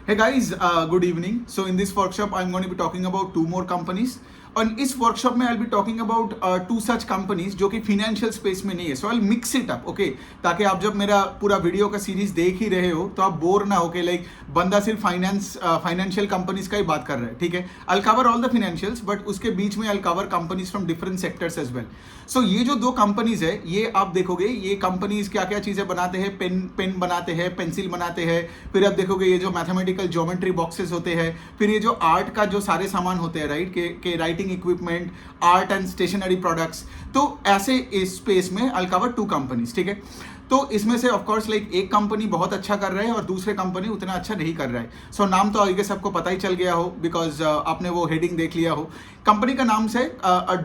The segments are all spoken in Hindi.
Hey guys, good evening. So in this workshop, I'm going to be talking about two more companies. और इस वर्कशॉप में I'll be talking about two such companies जो कि फाइनेंशियल स्पेस में नहीं है. So I'll mix it up, okay? ताकि आप जब मेरा पूरा वीडियो का सीरीज देख ही रहे हो तो आप बोर ना हो के लाइक बंदा सिर्फ फाइनेंशियल कंपनीज का ही बात कर रहा है, ठीक है? I'll cover all the financials, but उसके बीच में I'll cover companies from different sectors as well. So ये जो दो कंपनीज है, ये आप देखोगे ये कंपनीज क्या क्या चीजें बनाते हैं. पेन बनाते हैं, पेंसिल बनाते हैं. फिर आप देखोगे ये जो मैथमेटिकल ज्योमेट्री बॉक्सेस होते हैं, फिर ये जो आर्ट का जो सारे सामान होते हैं, राइट, के writing equipment, art and stationery products. तो ऐसे इस स्पेस में आई कवर टू कंपनीज, ठीक है? तो इसमें से ऑफ कोर्स लाइक एक कंपनी बहुत अच्छा कर रहा है और दूसरे कंपनी उतना अच्छा नहीं कर रहा है. सो नाम तो आगे सबको पता ही चल गया हो बिकॉज आपने वो हेडिंग देख लिया हो. कंपनी का नाम से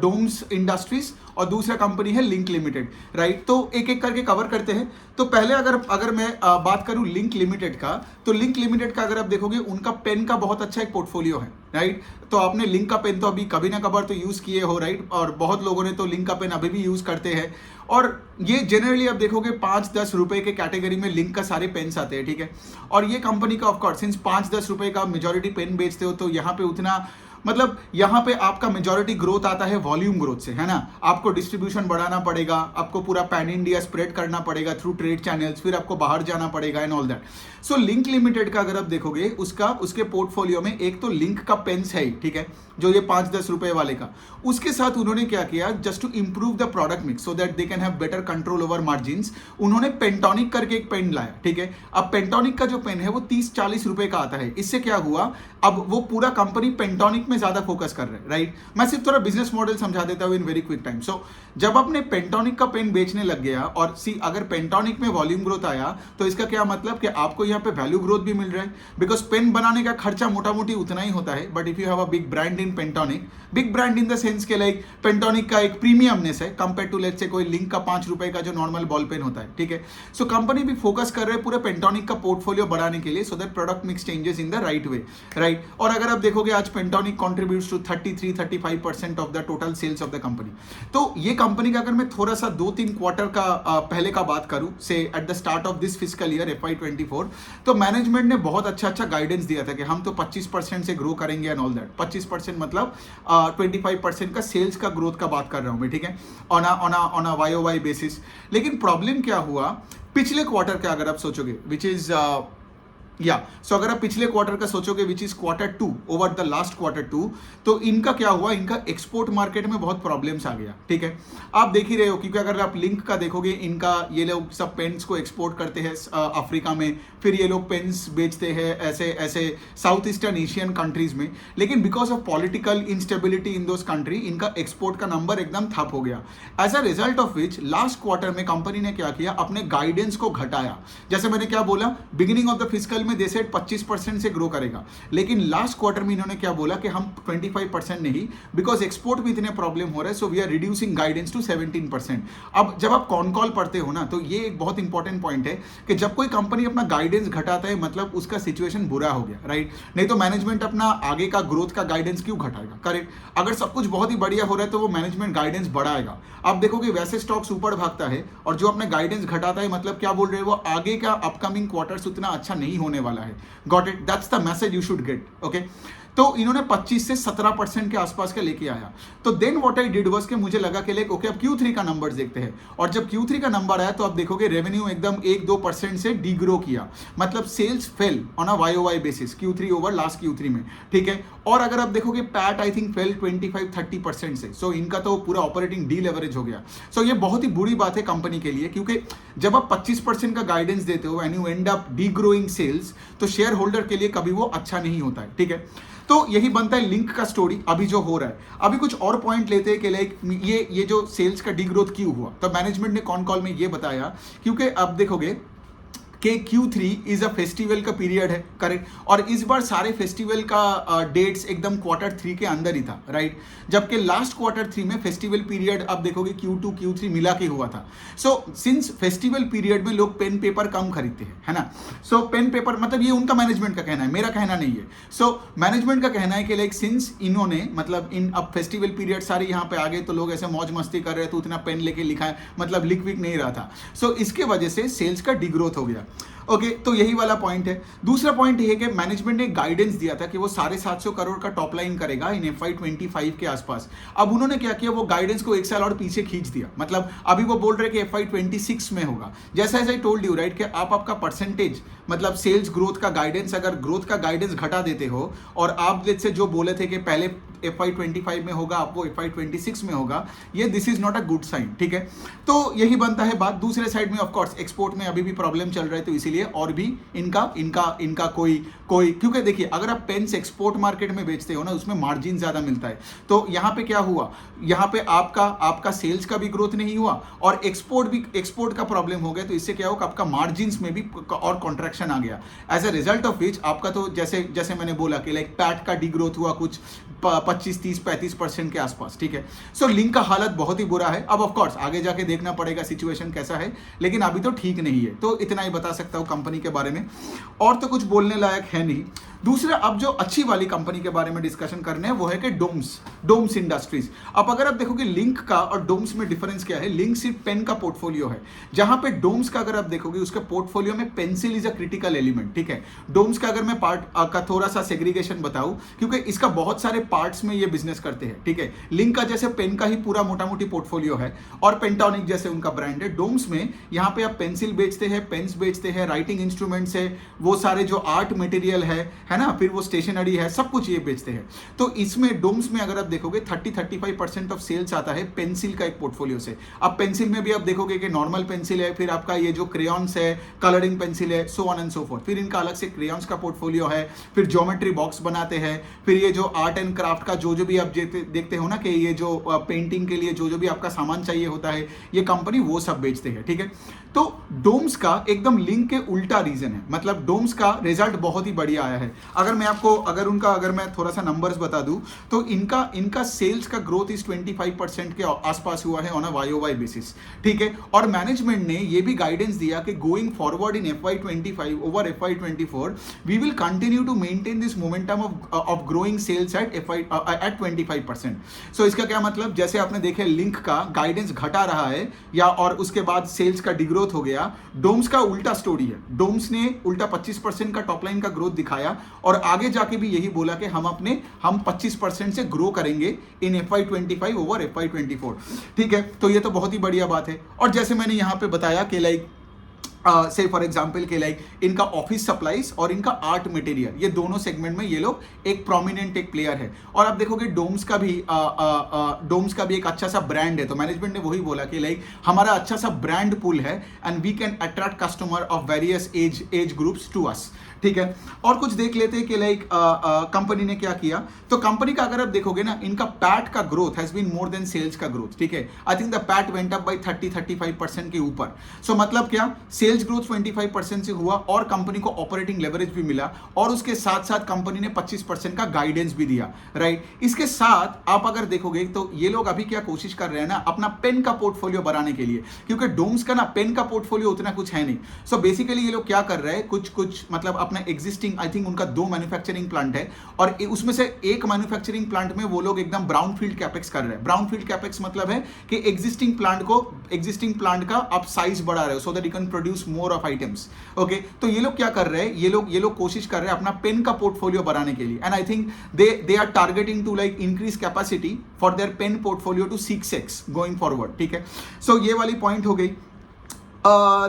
डोम्स इंडस्ट्रीज और दूसरा कंपनी है लिंक लिमिटेड, राइट? तो एक एक करके कवर करते हैं. तो पहले अगर मैं बात करूं लिंक लिमिटेड का, तो लिंक लिमिटेड का अगर आप देखोगे उनका पेन का बहुत अच्छा एक पोर्टफोलियो है, राइट? तो आपने लिंक का पेन तो अभी कभी ना कभार तो यूज किए हो, राइट? और बहुत लोगों ने तो लिंक का पेन अभी भी यूज करते हैं. और ये जनरली आप देखोगे 5-10 रुपए के कैटेगरी में लिंक का सारे पेन्स आते हैं, ठीक है? और ये कंपनी का ऑफकोर्स सिंस 5-10 रुपए का मेजोरिटी पेन बेचते हो तो यहाँ पे उतना मतलब यहाँ पे आपका मेजॉरिटी ग्रोथ आता है वॉल्यूम ग्रोथ से, है ना? आपको डिस्ट्रीब्यूशन बढ़ाना पड़ेगा, आपको पूरा पैन इंडिया स्प्रेड करना पड़ेगा थ्रू ट्रेड चैनल्स, फिर आपको बाहर जाना पड़ेगा and all that. So link limited का अगर आप देखोगे उसके पोर्टफोलियो में एक तो लिंक का पेन्स है, ठीक है, जो ये 5-10 रुपए वाले का. उसके साथ उन्होंने क्या किया, just to improve the product mix so that they can have better control over margins, उन्होंने पेंटोनिक करके एक पेन लाया, ठीक है? अब पेंटोनिक का जो पेन है वो 30-40 रुपए का आता है. इससे क्या हुआ, अब वो पूरा कंपनी पेंटोनिक में ज्यादा फोकस कर रहे हैं, राइट? मैं सिर्फ थोड़ा बिजनेस मॉडल समझा देता हूँ इन वेरी क्विक टाइम. सो जब आपने पेंटोनिक का पेन बेचने लग गया और सी अगर पेंटोनिक में वॉल्यूम ग्रोथ आया तो इसका क्या मतलब कि आपको यहाँ पे वैल्यू ग्रोथ भी मिल रहा है बिकॉज पेन बनाने का खर्चा मोटा मोटी उतना ही होता है. But if you have a big brand in Pentonic, big brand in the sense के लाइक पेंटोनिक का एक प्रीमियमनेस है कंपेयर टू लेट्स से कोई लिंक का 5 रुपए का जो नॉर्मल बॉल पेन होता है, ठीक है? सो कंपनी भी फोकस कर रहे हैं पूरे पेंटोनिक का पोर्टफोलियो बढ़ाने के लिए so that product mix changes in the right way, right? और अगर आप देखोगे आज Pentonic contributes to 33-35% of the total sales of the company. तो ये कंपनी का अगर मैं थोड़ा सा 2-3 क्वार्टर का पहले का बात करूं से at the start of this fiscal year FY24, तो मैनेजमेंट ने बहुत अच्छा गाइडेंस दिया था कि हम तो 25% से ग्रो करेंगे एंड ऑल दैट. 25% मतलब 25% का सेल्स का ग्रोथ का बात कर रहा हूं मैं, ठीक है, ऑन अ YOY बेसिस. लेकिन प्रॉब्लम क्या हुआ पिछले क्वार्टर का अगर आप सोचोगे विच इज सो अगर आप पिछले क्वार्टर का सोचोगे which is Q2 over the last Q2, तो इनका क्या हुआ, इनका एक्सपोर्ट मार्केट में बहुत प्रॉब्लम्स आ गया, ठीक है? आप देख ही रहे हो क्योंकि अगर आप लिंक का देखोगे इनका ये लोग सब पेन्स को एक्सपोर्ट करते हैं अफ्रीका में, फिर ये लोग पेन्स बेचते हैं ऐसे साउथ ईस्टर्न एशियन कंट्रीज में. लेकिन because of political instability in those country इनका एक्सपोर्ट का नंबर एकदम ठप हो गया. As a result of which last quarter में कंपनी ने क्या किया, अपने गाइडेंस को घटाया. जैसे मैंने क्या बोला, बिगिनिंग ऑफ द फिस्कल में दे सेड 25% से ग्रो करेगा, लेकिन लास्ट क्वार्टर में इन्होंने क्या बोला कि हम 25% नहीं, बिकॉज एक्सपोर्ट में इतने प्रॉब्लम हो रहे हैं, so we are reducing guidance to 17%. अब जब आप कॉन कॉल पढ़ते हो ना, तो ये एक बहुत इंपॉर्टेंट पॉइंट है कि जब कोई कंपनी अपना गाइडेंस घटाता है मतलब उसका सिचुएशन बुरा हो गया, राइट? नहीं तो मैनेजमेंट अपना आगे का ग्रोथ का गाइडेंस क्यों घटाएगा, करेक्ट? अगर सब कुछ बहुत ही बढ़िया हो रहा है तो वो मैनेजमेंट गाइडेंस बढ़ाएगा. आप देखोगे वैसे स्टॉक्स ऊपर भागता है और जो अपने गाइडेंस घटाता है मतलब क्या बोल रहे हैं, वो आगे का अपकमिंग क्वार्टर्स उतना अच्छा नहीं होने वाला है. Got it? That's the message you should get. Okay? तो इन्होंने 25 से 17% के आसपास का लेके आया. तो then what I did was कि मुझे लगा कि लाइक ओके अब Q3 का नंबर्स देखते हैं. और जब Q3 का नंबर आया तो आप देखोगे रेवेन्यू एकदम 1-2% से डीग्रो किया, मतलब sales fell on a YOY basis Q3 over last Q3 में, ठीक है? और अगर आप देखोगे पैट आई थिंक फेल 25-30% से. सो इनका तो पूरा ऑपरेटिंग डी लेवरेज हो गया. सो ये बहुत ही बुरी बात है कंपनी के लिए क्योंकि जब आप 25% का गाइडेंस देते हो and you end up degrowing sales, तो शेयर होल्डर के लिए कभी वो अच्छा नहीं होता है, ठीक है? तो यही बनता है लिंक का स्टोरी अभी जो हो रहा है. अभी कुछ और पॉइंट लेते हैं कि लाइक ये जो सेल्स का डिग्रोथ क्यों हुआ. तो मैनेजमेंट ने कॉन कॉल में ये बताया क्योंकि अब देखोगे कि Q3 इज अ फेस्टिवल का पीरियड है, करेक्ट? और इस बार सारे फेस्टिवल का डेट्स एकदम Q3 के अंदर ही था, राइट? जबकि लास्ट Q3 में फेस्टिवल पीरियड अब देखोगे Q2 Q3 मिला के हुआ था. सो सिंस फेस्टिवल पीरियड में लोग पेन पेपर कम खरीदते हैं, है ना? सो पेन पेपर मतलब ये उनका मैनेजमेंट का कहना है, मेरा कहना नहीं है. सो मैनेजमेंट का कहना है कि लाइक सिंस इन्होंने मतलब इन अब फेस्टिवल पीरियड सारे यहाँ पे आ गए तो लोग ऐसे मौज मस्ती कर रहे थे, उतना पेन लेके लिखा है मतलब लिख विक नहीं रहा था. सो इसके वजह से सेल्स का डिग्रोथ हो गया. ओके तो यही वाला पॉइंट है। दूसरा पॉइंट ये है कि मैनेजमेंट ने गाइडेंस दिया था कि वो 750 करोड़ का टॉप लाइन करेगा इन FY25 के आसपास। अब उन्होंने क्या किया, वो गाइडेंस को एक साल और पीछे खींच दिया। मतलब अभी वो बोल रहे कि FY26 में होगा। जैसा as I told you right कि आप आपका परसेंटेज मतलब सेल्स ग्रोथ का गाइडेंस, अगर ग्रोथ का गाइडेंस घटा देते हो और आप से जो बोले थे कि पहले FY25 में होगा, आपको FY26 में होगा, ये this is not a good sign, ठीक है। तो यही बनता है बात। दूसरे साइड में ऑफ कोर्स एक्सपोर्ट में अभी भी प्रॉब्लम चल रहा है, तो इसीलिए और भी इनका कोई क्योंकि देखिए अगर आप पेन्स एक्सपोर्ट मार्केट में बेचते हो ना, उसमें मार्जिन ज्यादा मिलता है। तो यहाँ पे क्या हुआ, यहाँ पे आपका सेल्स का भी ग्रोथ नहीं हुआ और एक्सपोर्ट का प्रॉब्लम हो गया। तो इससे क्या होगा, आपका मार्जिन में भी और कॉन्ट्रैक्शन आ गया। As a result of which आपका तो जैसे मैंने बोला कि लाइक पैट का डिग्रोथ हुआ कुछ 25-30-35% के आसपास, ठीक है। सो लिंक का हालत बहुत ही बुरा है। अब ऑफ कोर्स आगे जाके देखना पड़ेगा सिचुएशन कैसा है, लेकिन अभी तो ठीक नहीं है। तो इतना ही बता सकता हूं कंपनी के बारे में, और तो कुछ बोलने लायक है नहीं। दूसरा, अब जो अच्छी वाली कंपनी के बारे में डिस्कशन करने हैं वो है कि डोम्स इंडस्ट्रीज। अब अगर आप देखोगे लिंक का और डोम्स में डिफरेंस क्या है, लिंक सिर्फ पेन का पोर्टफोलियो है, जहां पे डोम्स का अगर आप देखोगे उसके पोर्टफोलियो में pencil is a critical element, ठीक है। डोम्स का अगर मैं पार्ट का थोड़ा सा सेग्रीगेशन बताऊं, क्योंकि इसका बहुत सारे पार्ट्स में ये बिजनेस करते हैं, ठीक है। लिंक का जैसे पेन का ही पूरा मोटा मोटी पोर्टफोलियो है और पेंटानिक जैसे उनका ब्रांड है। डोम्स में यहाँ पे आप पेंसिल बेचते हैं, पेन्स बेचते हैं, राइटिंग इंस्ट्रूमेंट्स है, वो सारे जो आर्ट मटेरियल है ना, फिर वो स्टेशनरी है, सब कुछ ये बेचते हैं। तो इसमें डोम्स में अगर आप देखोगे 30-35% ऑफ सेल्स आता है पेंसिल का एक पोर्टफोलियो से। अब पेंसिल में भी आप देखोगे कि नॉर्मल पेंसिल है, फिर आपका ये जो क्रेयॉन्स है, कलरिंग पेंसिल है, so on and so fourth. फिर इनका अलग से क्रेयॉन्स का पोर्टफोलियो है, फिर ज्योमेट्री बॉक्स बनाते हैं, फिर ये जो आर्ट एंड क्राफ्ट का जो भी आप देखते हो ना कि ये जो पेंटिंग के लिए जो भी आपका सामान चाहिए होता है, ये कंपनी वो सब बेचते हैं, ठीक है। तो डोम्स का एकदम लिंक के उल्टा रीजन है, मतलब डोम्स का रिजल्ट बहुत ही बढ़िया आया है। अगर मैं थोड़ा सा नंबर्स बता दूं तो इनका सेल्स का ग्रोथ इस 25% के आसपास हुआ है ऑन अ YOY बेसिस, ठीक है। और मैनेजमेंट ने ये भी गाइडेंस दिया कि going forward in FY25 over FY24 we will continue to maintain this momentum of growing sales at 25%। So इसका क्या मतलब, जैसे आपने देखे लिंक का गाइडेंस घटा रहा है या और उसके बाद सेल्स का डिग्रोथ हो गया, डोम्स का उल्टा स्टोरी है। डोम्स ने उल्टा 25% का टॉप लाइन का ग्रोथ दिखाया और आगे जाके भी यही बोला कि हम 25% से ग्रो करेंगे इन FY25 ओवर FY24, ठीक है। तो ये तो बहुत ही बढ़िया बात है। और जैसे मैंने यहां पे बताया कि लाइक से फॉर एग्जाम्पल के लाइक इनका ऑफिस सप्लाईज और इनका आर्ट मटेरियल, ये दोनों सेगमेंट में ये लोग एक प्रोमिनेंट एक प्लेयर है। और आप देखोगे डोम्स का भी एक अच्छा सा ब्रांड है। तो मैनेजमेंट ने वही बोला कि लाइक हमारा अच्छा सा ब्रांड पुल है and we can attract customer of various age groups to us, ठीक है। और कुछ देख लेते हैं कि लाइक कंपनी ने क्या किया। तो कंपनी का अगर आप देखोगे ना, इनका पैट का growth has been more than sales का ग्रोथ, ठीक है। I think the PAT went up by 30-35% के ऊपर। सो मतलब क्या, सेल्स ग्रोथ 25% से हुआ और कंपनी को ऑपरेटिंग लेवरेज भी मिला और उसके साथ साथ कंपनी ने 25% का गाइडेंस भी दिया, राइट। इसके साथ आप अगर देखोगे तो ये लोग अभी क्या कोशिश कर रहे हैं ना, अपना पेन का पोर्टफोलियो बढ़ाने के लिए, क्योंकि डोम्स का ना पेन का पोर्टफोलियो उतना कुछ है नहीं। सो बेसिकली ये लोग क्या कर रहे हैं, कुछ मतलब अपना एग्जिस्टिंग, आई थिंक उनका 2 मैन्युफैक्चरिंग प्लांट है और उसमें से एक मैन्युफैक्चरिंग प्लांट में वो लोग एकदम ब्राउनफील्ड कैपेक्स कर रहे हैं। ब्राउनफील्ड कैपेक्स मतलब है कि एग्जिस्टिंग प्लांट का आप साइज बढ़ा रहे हो so that you can produce more of items, okay. तो ये लोग क्या कर रहे हैं, ये लोग कोशिश कर रहे हैं अपना पेन का पोर्टफोलियो बढ़ाने के लिए and I think they are targeting to like increase capacity for their pen portfolio to 6x going forward, ठीक है। सो ये वाली पॉइंट हो गई।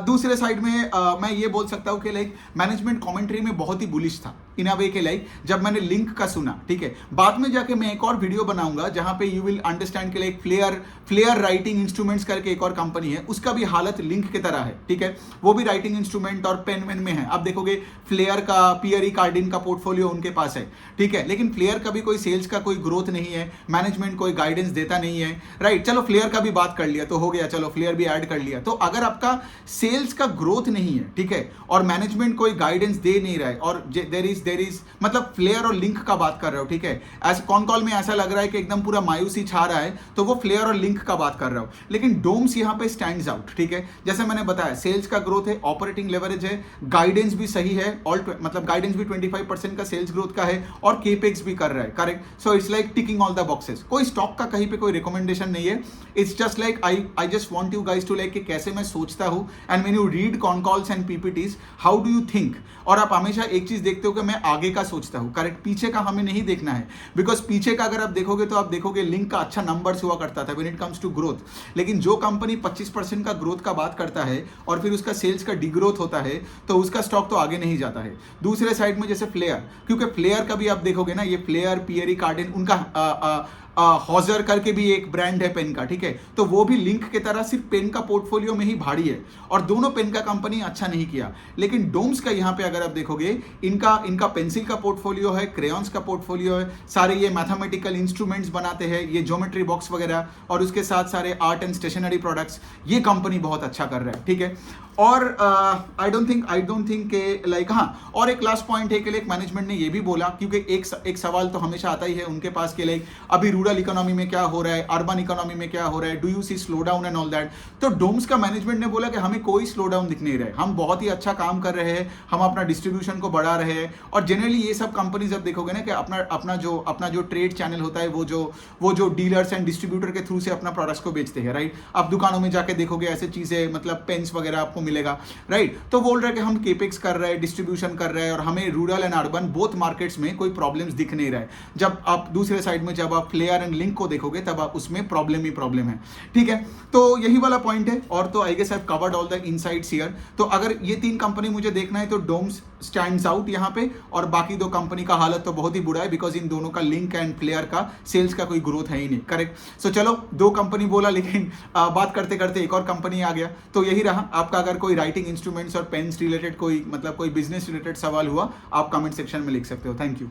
दूसरे साइड में मैं ये बोल सकता हूं कि लाइक मैनेजमेंट कमेंट्री में बहुत ही बुलिश था इन अ वे के लाइक जब मैंने लिंक का सुना, ठीक है। बाद में जाके मैं एक और वीडियो बनाऊंगा जहां पे यू विल अंडरस्टैंड के लाइक फ्लेयर राइटिंग इंस्ट्रूमेंट्स करके एक और कंपनी है, उसका भी हालत लिंक की तरह है, ठीक है। वो भी राइटिंग इंस्ट्रूमेंट और पेन वेन में है। आप देखोगे फ्लेयर का, पियरी कार्डिन का पोर्टफोलियो उनके पास है, ठीक है। लेकिन फ्लेयर का भी कोई सेल्स का कोई ग्रोथ नहीं है, मैनेजमेंट कोई गाइडेंस देता नहीं है, राइट। चलो फ्लेयर का भी बात कर लिया तो हो गया, चलो फ्लेयर भी ऐड कर लिया। तो अगर आपका सेल्स का ग्रोथ नहीं है, ठीक है, और मैनेजमेंट कोई गाइडेंस दे नहीं रहा है और देयर इज मतलब फ्लेयर और लिंक का बात कर रहे हो, ठीक है। ऐसे कॉन कॉल में ऐसा लग रहा है कि एकदम पूरा मायूसी छा रहा है, तो वो फ्लेयर और लिंक का बात कर रहा हो। लेकिन डोम्स यहां पे स्टैंड्स आउट, ठीक है। जैसे मैंने बताया सेल्स का ग्रोथ है, ऑपरेटिंग लेवरेज है, गाइडेंस भी सही है, मतलब गाइडेंस भी 25% का सेल्स ग्रोथ का है और केपेक्स भी कर रहा है, correct. So it's like ticking all the boxes. कोई स्टॉक का कहीं पे कोई रिकमेंडेशन नहीं है, it's just like I just want you guys to like कि कैसे मैं सोचता हूँ and when you read con calls and PPTs, how do you think, और आप हमेशा एक चीज देखते हो कि मैं आगे का सोचता हूँ, करेक्ट, पीछे का हमें नहीं देखना है, बिकॉज पीछे का अगर आप देखोगे तो आप देखोगे लिंक का अच्छा नंबर्स हुआ करता था when it comes to growth, लेकिन जो कंपनी 25% का ग्रोथ का बात करता है और फिर उसका सेल्स का डिग्रोथ होता है तो उसका स्टॉक तो आगे नहीं जाता है। दूसरे साइड में जैसे फ्लेयर, क्योंकि फ्लेयर का भी आप देखोगे ना, ये फ्लेयर, पियरी कार्डिन, उनका हॉजर करके भी एक ब्रांड है पेन का, ठीक है, तो वो भी लिंक की तरह सिर्फ पेन का पोर्टफोलियो में ही भारी है और दोनों पेन का कंपनी अच्छा नहीं किया। लेकिन डोम्स का यहाँ पे अगर आप देखोगे, इनका पेंसिल का पोर्टफोलियो है, क्रेयॉन्स का पोर्टफोलियो है, सारे ये मैथमेटिकल इंस्ट्रूमेंट्स बनाते हैं, ये ज्योमेट्री बॉक्स वगैरह, और उसके साथ सारे आर्ट एंड स्टेशनरी प्रोडक्ट्स, ये कंपनी बहुत अच्छा कर रहा है, ठीक है। और आई डोंट थिंक के लाइक, हाँ, और एक लास्ट पॉइंट है कि लाइक मैनेजमेंट ने ये भी बोला, क्योंकि एक सवाल तो हमेशा आता ही है उनके पास कि लाइक अभी रूरल इकोनॉमी में क्या हो रहा है, अर्बन इकोनॉमी में क्या हो रहा है, do you see slow down and all that. तो डोम्स का मैनेजमेंट ने बोला कि हमें कोई स्लो डाउन दिख नहीं रहा है, हम बहुत ही अच्छा काम कर रहे हैं, हम अपना डिस्ट्रीब्यूशन को बढ़ा रहे हैं। और जनरली ये सब कंपनीज अब देखोगे ना कि अपना जो ट्रेड चैनल होता है, वो जो डीलर्स एंड डिस्ट्रीब्यूटर के थ्रू से अपना प्रोडक्ट्स को बेचते हैं, राइट। आप दुकानों में जाके देखोगे ऐसे चीजें, मतलब पेन्स वगैरह आपको मिलेगा, राइट। तो बोल रहे हैं कि हम केपेक्स कर रहे हैं, डिस्ट्रीब्यूशन कर रहे हैं, और हमें rural and urban both markets में कोई प्रॉब्लम्स दिख नहीं रहा है। जब आप दूसरे साइड में जब आप फ्लेयर एंड लिंक को देखोगे तब आप उसमें प्रॉब्लम ही प्रॉब्लम है, ठीक है। तो यही वाला पॉइंट है, और तो I guess I have covered all the insights here. तो अगर ये 3 कंपनी मुझे देखना है तो डोम्स स्टैंड्स आउट यहाँ पे, और बाकी 2 कंपनी का हालत तो बहुत ही बुरा है, बिकॉज इन दोनों का लिंक एंड फ्लेयर का सेल्स का कोई ग्रोथ है ही नहीं, करेक्ट। सो चलो 2 कंपनी बोला, लेकिन बात करते करते एक और कंपनी आ गया। तो यही रहा आपका, अगर कोई राइटिंग इंस्ट्रूमेंट्स और पेन्स रिलेटेड कोई बिजनेस रिलेटेड सवाल हुआ, आप कमेंट सेक्शन में लिख सकते हो। Thank you.